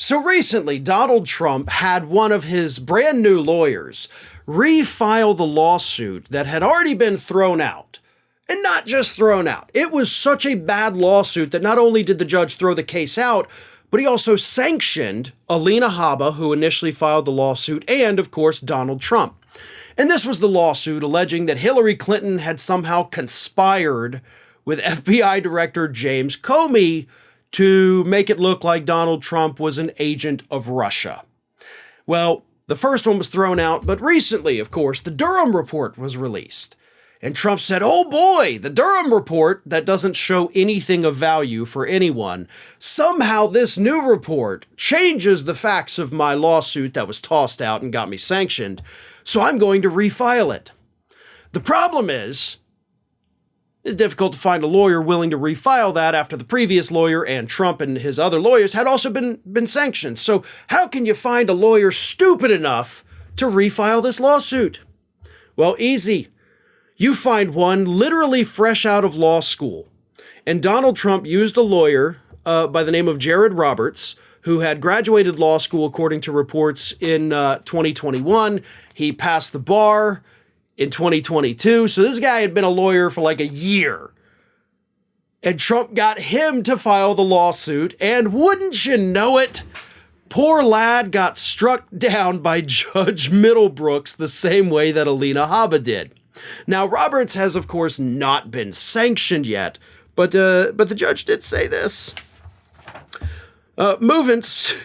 So recently, Donald Trump had one of his brand new lawyers refile the lawsuit that had already been thrown out. And not just thrown out. It was such a bad lawsuit that not only did the judge throw the case out, but he also sanctioned Alina Habba, who initially filed the lawsuit, and, of course, Donald Trump. And this was the lawsuit alleging that Hillary Clinton had somehow conspired with FBI Director James Comey to make it look like Donald Trump was an agent of Russia. Well, the first one was thrown out, but recently, of course, the Durham report was released. And Trump said, oh boy, the Durham report that doesn't show anything of value for anyone. Somehow this new report changes the facts of my lawsuit that was tossed out and got me sanctioned, so I'm going to refile it. The problem is, it's difficult to find a lawyer willing to refile that after the previous lawyer and Trump and his other lawyers had also been sanctioned. So how can you find a lawyer stupid enough to refile this lawsuit? Well, easy. You find one literally fresh out of law school. And Donald Trump used a lawyer by the name of Jared Roberts, who had graduated law school according to reports in 2021. He passed the bar in 2022. So this guy had been a lawyer for like a year. And Trump got him to file the lawsuit. And wouldn't you know it, poor lad got struck down by Judge Middlebrooks the same way that Alina Habba did. Now, Roberts has, of course, not been sanctioned yet, but the judge did say this. Movants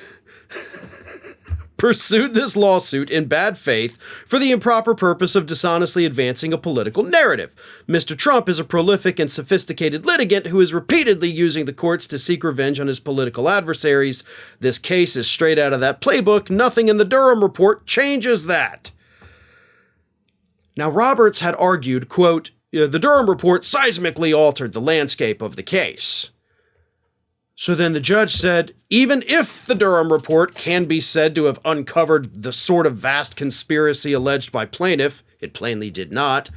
pursued this lawsuit in bad faith for the improper purpose of dishonestly advancing a political narrative. Mr. Trump is a prolific and sophisticated litigant who is repeatedly using the courts to seek revenge on his political adversaries. This case is straight out of that playbook. Nothing in the Durham report changes that. Now, Roberts had argued, quote, the Durham report seismically altered the landscape of the case. So then the judge said, even if the Durham report can be said to have uncovered the sort of vast conspiracy alleged by plaintiff, it plainly did not,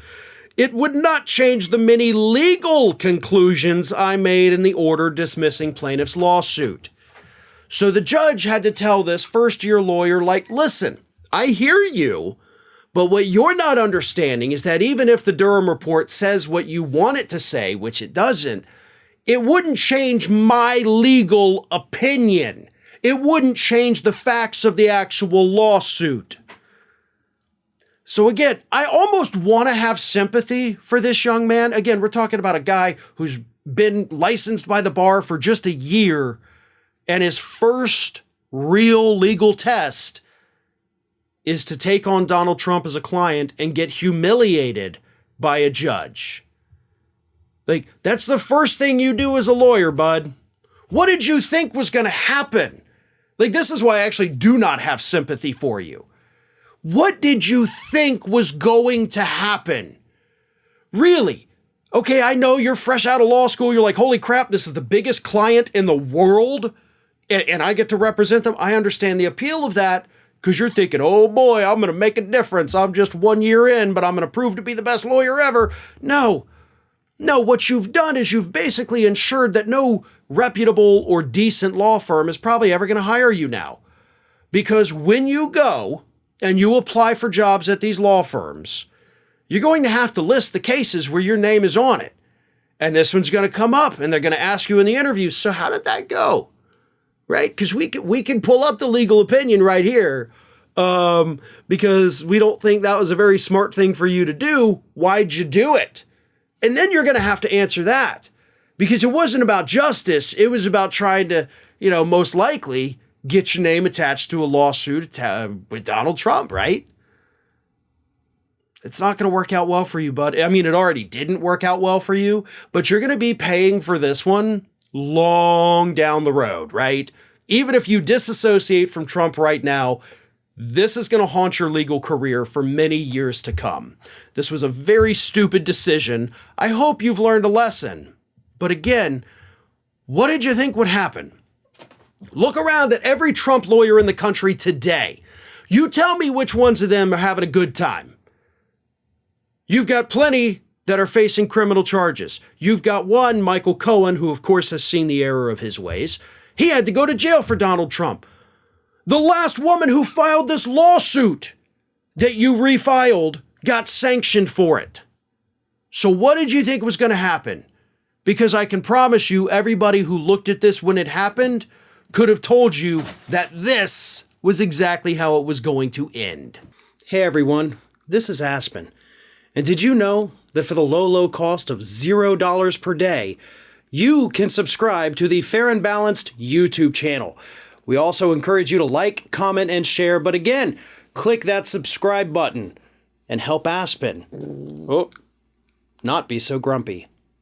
it would not change the many legal conclusions I made in the order dismissing plaintiff's lawsuit. So the judge had to tell this first-year lawyer, like, listen, I hear you, but what you're not understanding is that even if the Durham report says what you want it to say, which it doesn't, it wouldn't change my legal opinion. It wouldn't change the facts of the actual lawsuit. So again, I almost want to have sympathy for this young man. Again, we're talking about a guy who's been licensed by the bar for just a year, and his first real legal test is to take on Donald Trump as a client and get humiliated by a judge. Like, that's the first thing you do as a lawyer, bud. What did you think was going to happen? Like, this is why I actually do not have sympathy for you. What did you think was going to happen? Really? Okay, I know you're fresh out of law school. You're like, holy crap, this is the biggest client in the world, and I get to represent them. I understand the appeal of that, because you're thinking, oh boy, I'm going to make a difference. I'm just 1 year in, but I'm going to prove to be the best lawyer ever. No, what you've done is you've basically ensured that no reputable or decent law firm is probably ever going to hire you now. Because when you go and you apply for jobs at these law firms, you're going to have to list the cases where your name is on it. And this one's going to come up and they're going to ask you in the interview, so how did that go? Right? Because we can pull up the legal opinion right here because we don't think that was a very smart thing for you to do. Why'd you do it? And then you're going to have to answer that because it wasn't about justice. It was about trying to, most likely get your name attached to a lawsuit with Donald Trump, right? It's not going to work out well for you, bud. I mean, it already didn't work out well for you, but you're going to be paying for this one long down the road, right? Even if you disassociate from Trump right now, this is going to haunt your legal career for many years to come. This was a very stupid decision. I hope you've learned a lesson. But again, what did you think would happen? Look around at every Trump lawyer in the country today. You tell me which ones of them are having a good time. You've got plenty that are facing criminal charges. You've got one, Michael Cohen, who of course has seen the error of his ways. He had to go to jail for Donald Trump. The last woman who filed this lawsuit that you refiled got sanctioned for it. So what did you think was going to happen? Because I can promise you, everybody who looked at this when it happened could have told you that this was exactly how it was going to end. Hey everyone, this is Aspen. And did you know that for the low cost of $0 per day, you can subscribe to the Fair and Balanced YouTube channel? We also encourage you to like, comment, and share, but again, click that subscribe button and help Aspen not be so grumpy.